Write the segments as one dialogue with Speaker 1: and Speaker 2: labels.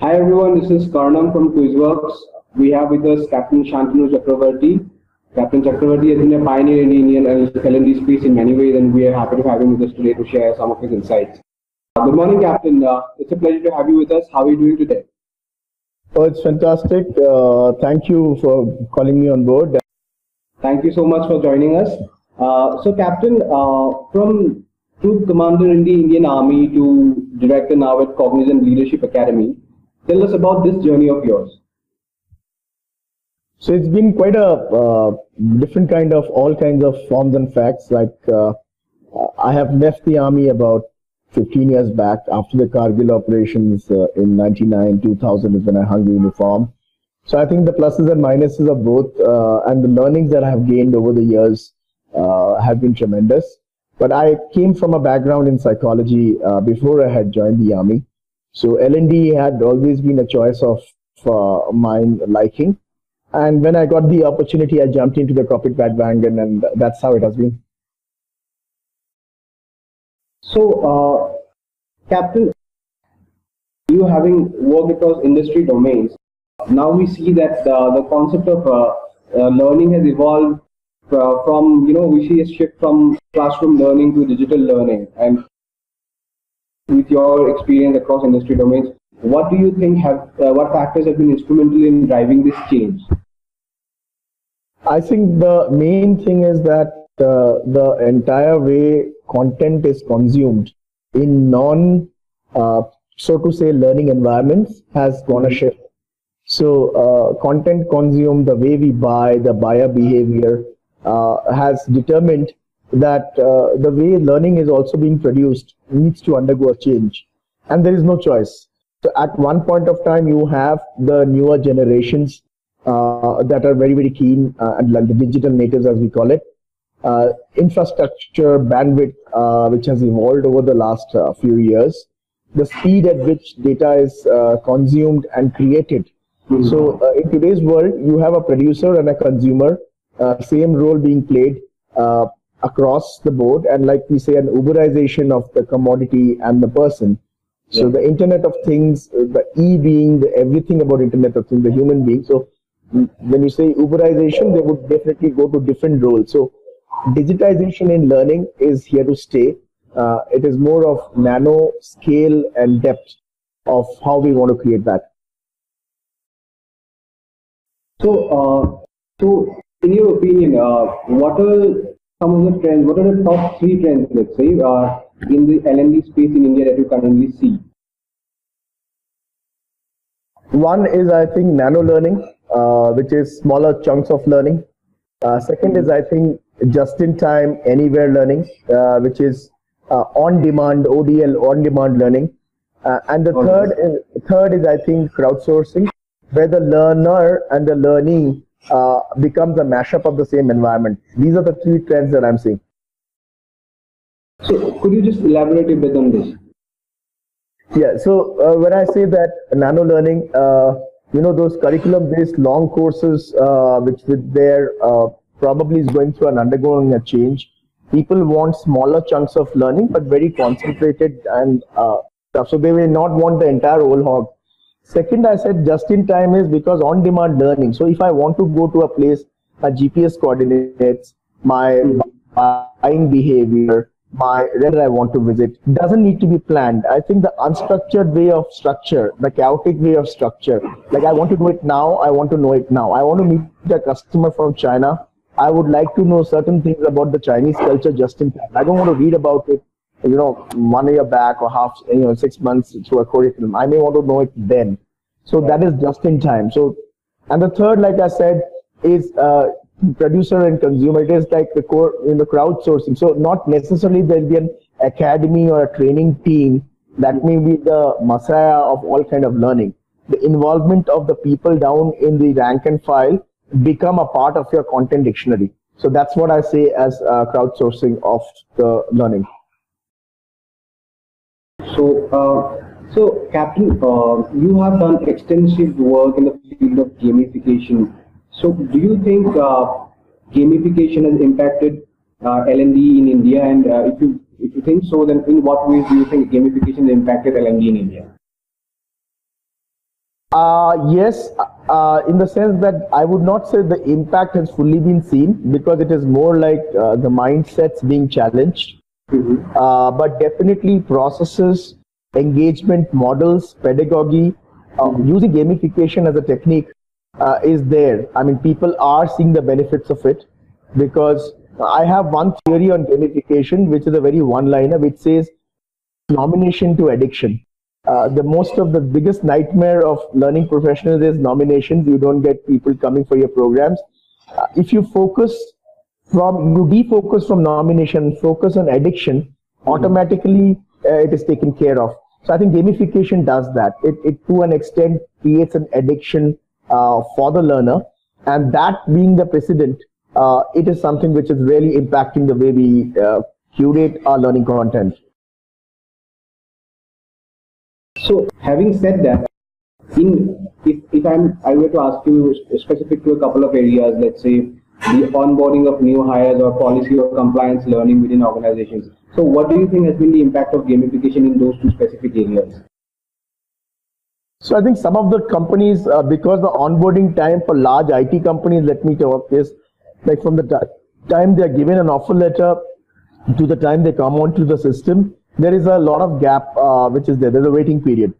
Speaker 1: Hi everyone, this is Karnam from QuizWorks. We have with us Captain Shantanu Chakravorty. Captain Chakravorty has been a pioneer in the Indian L&D space in many ways, and we are happy to have him with us today to share some of his insights. Good morning, Captain. It's a pleasure to have you with us. How are you doing today?
Speaker 2: Oh, it's fantastic. Thank you for calling me on board.
Speaker 1: Thank you so much for joining us. Captain, from Troop Commander in the Indian Army to Director now at Cognizant Leadership Academy, tell us about this journey of yours.
Speaker 2: So it's been quite a different kind of all kinds of forms and facts. Like I have left the army about 15 years back after the Kargil operations in 99, 2000 is when I hung the uniform. So I think the pluses and minuses of both and the learnings that I have gained over the years have been tremendous. But I came from a background in psychology before I had joined the army. So L&D had always been a choice of mine liking. And when I got the opportunity, I jumped into the corporate bandwagon, and that's how it has been.
Speaker 1: So, Captain, you having worked across industry domains, now we see that the concept of learning has evolved from, we see a shift from classroom learning to digital learning. And with your experience across industry domains, what do you think what factors have been instrumental in driving this change?
Speaker 2: I think the main thing is that the entire way content is consumed in so to say, learning environments has gone a shift. So content consumed, the way we buy, the buyer behavior has determined that the way learning is also being produced needs to undergo a change, and there is no choice. So at one point of time, you have the newer generations that are very, very keen, and like the digital natives, as we call it, infrastructure, bandwidth, which has evolved over the last few years, the speed at which data is consumed and created. Mm-hmm. So in today's world, you have a producer and a consumer, same role being played across the board, and like we say, an Uberization of the commodity and the person. So the Internet of Things, the E being the everything about Internet of Things, the human being. So when you say Uberization, they would definitely go to different roles. So digitization in learning is here to stay. It is more of nano scale and depth of how we want to create that.
Speaker 1: So in your opinion, what are some of the trends? What are the top 3 trends, let's say, in the L&D space in India that you currently see?
Speaker 2: One is, I think, nano learning, which is smaller chunks of learning. Second is, I think, just-in-time, anywhere learning, which is on-demand, ODL, on-demand learning. And the third is, I think, crowdsourcing, where the learner and the learning becomes a mashup of the same environment. These are the 3 trends that I'm seeing.
Speaker 1: So could you just elaborate a bit on this?
Speaker 2: Yeah, so when I say that nano learning, those curriculum-based long courses, which with their probably is going through and undergoing a change. People want smaller chunks of learning, but very concentrated and stuff. So they may not want the entire whole hog. Second, I said just in time is because on-demand learning. So if I want to go to a place, my GPS coordinates, my buying behavior, where I want to visit, doesn't need to be planned. I think the unstructured way of structure, the chaotic way of structure, like I want to do it now, I want to know it now. I want to meet a customer from China. I would like to know certain things about the Chinese culture just in time. I don't want to read about it 1 year back or 6 months through a curriculum. I may want to know it then. So that is just in time. So, and the third, like I said, is producer and consumer. It is like the core in the crowdsourcing. So not necessarily there'll be an academy or a training team that may be the messiah of all kind of learning. The involvement of the people down in the rank and file become a part of your content dictionary. So that's what I say as crowdsourcing of the learning.
Speaker 1: So Captain, you have done extensive work in the field of gamification. So do you think gamification has impacted L&D in India? And if you think so, then in what ways do you think gamification has impacted L&D in India?
Speaker 2: Yes, in the sense that I would not say the impact has fully been seen, because it is more like the mindsets being challenged. But definitely processes, engagement models, pedagogy, using gamification as a technique is there. I mean, people are seeing the benefits of it, because I have one theory on gamification, which is a very one-liner, which says nomination to addiction. The most of the biggest nightmare of learning professionals is nominations. You don't get people coming for your programs. If you you defocus from nomination, focus on addiction, automatically it is taken care of. So I think gamification does that. It to an extent creates an addiction for the learner, and that being the precedent, it is something which is really impacting the way we curate our learning content.
Speaker 1: So having said that, if I were to ask you specific to a couple of areas, let's say the onboarding of new hires or policy or compliance learning within organizations. So what do you think has been the impact of gamification in those two specific areas?
Speaker 2: So I think some of the companies, because the onboarding time for large IT companies, let me talk, is like from the time they are given an offer letter to the time they come onto the system, there is a lot of gap which is there. There's a waiting period.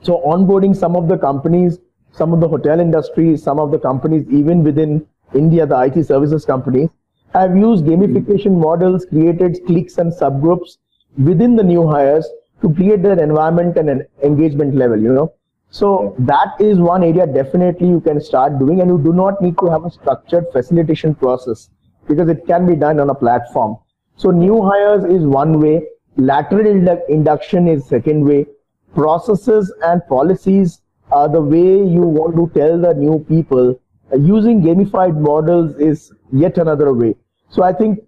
Speaker 2: So onboarding some of the companies, some of the hotel industries, some of the companies even within India, the IT services companies, have used gamification models, created cliques and subgroups within the new hires to create their environment and an engagement level, you know. So that is one area definitely you can start doing, and you do not need to have a structured facilitation process, because it can be done on a platform. So new hires is one way, lateral induction is second way, processes and policies are the way you want to tell the new people. Using gamified models is yet another way. So I think,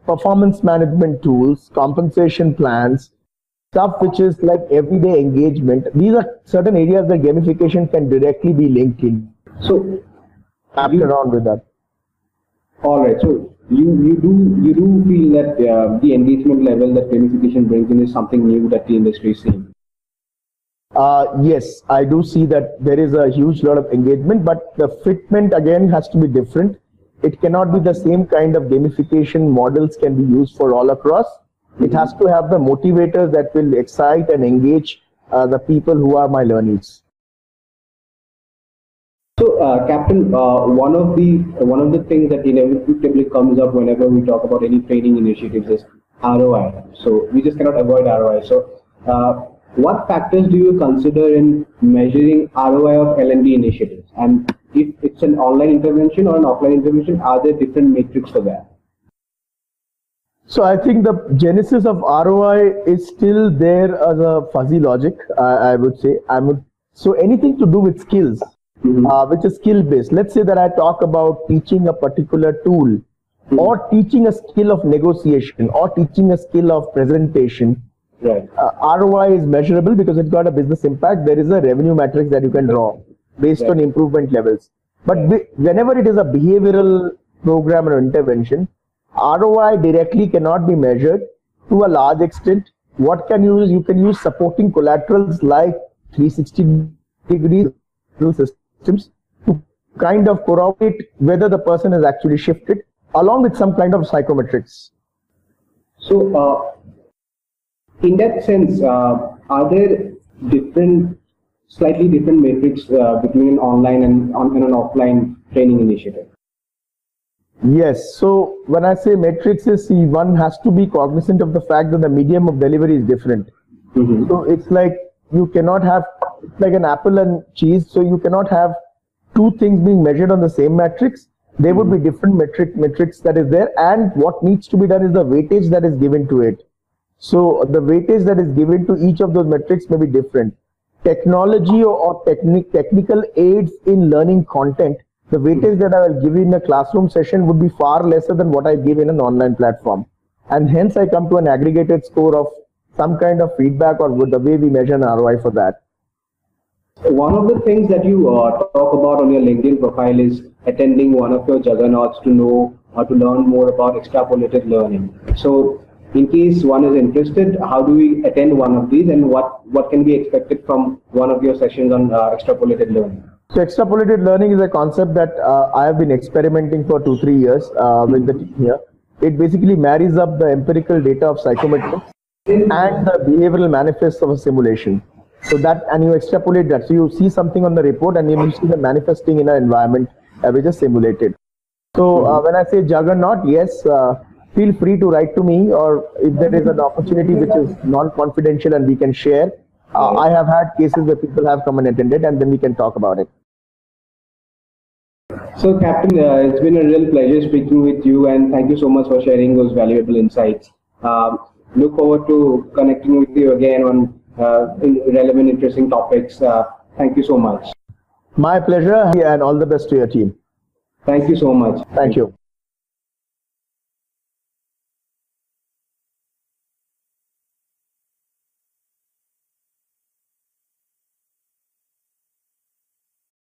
Speaker 2: performance management tools, compensation plans, stuff which is like everyday engagement, these are certain areas that gamification can directly be linked in.
Speaker 1: So
Speaker 2: After on with that.
Speaker 1: All right. So you do feel that the engagement level that gamification brings in is something new that the industry is seeing.
Speaker 2: Yes, I do see that there is a huge lot of engagement, but the fitment again has to be different. It cannot be the same kind of gamification models can be used for all across. It has to have the motivators that will excite and engage the people who are my learnees.
Speaker 1: So, Captain, one of the things that inevitably comes up whenever we talk about any training initiatives is ROI. So we just cannot avoid ROI. So, what factors do you consider in measuring ROI of L&D initiatives? And if it's an online intervention or an offline intervention, are there different metrics for that?
Speaker 2: So I think the genesis of ROI is still there as a fuzzy logic, I would say. So anything to do with skills, which is skill based. Let's say that I talk about teaching a particular tool, or teaching a skill of negotiation, or teaching a skill of presentation.
Speaker 1: Right.
Speaker 2: ROI is measurable because it's got a business impact. There is a revenue matrix that you can draw based on improvement levels. But whenever it is a behavioral program or intervention, ROI directly cannot be measured to a large extent. What can you use? You can use supporting collaterals like 360-degree systems to kind of corroborate whether the person has actually shifted, along with some kind of psychometrics.
Speaker 1: So, in that sense, are there slightly different metrics between an online and an offline training initiative?
Speaker 2: Yes. So when I say metrics, one has to be cognizant of the fact that the medium of delivery is different. So it's like you cannot have, it's like an apple and cheese. So you cannot have two things being measured on the same metrics. There would be different metrics that is there, and what needs to be done is the weightage that is given to it. So the weightage that is given to each of those metrics may be different. Technology or technical aids in learning content, the weightage that I will give in a classroom session would be far lesser than what I give in an online platform. And hence I come to an aggregated score of some kind of feedback or the way we measure an ROI for that.
Speaker 1: One of the things that you talk about on your LinkedIn profile is attending one of your juggernauts to know or to learn more about extrapolated learning. So In case one is interested, how do we attend one of these, and what can be expected from one of your sessions on extrapolated learning?
Speaker 2: So extrapolated learning is a concept that I have been experimenting for 2-3 years with the team here. It basically marries up the empirical data of psychometrics and the behavioral manifests of a simulation. So that, and you extrapolate that. So you see something on the report and you see the manifesting in an environment which is simulated. So when I say juggernaut, yes, feel free to write to me, or if there is an opportunity which is non-confidential and we can share. I have had cases where people have come and attended, and then we can talk about it.
Speaker 1: So, Captain, it's been a real pleasure speaking with you, and thank you so much for sharing those valuable insights. Look forward to connecting with you again on relevant, interesting topics. Thank you so much.
Speaker 2: My pleasure, and all the best to your team.
Speaker 1: Thank you so much.
Speaker 2: Thank you.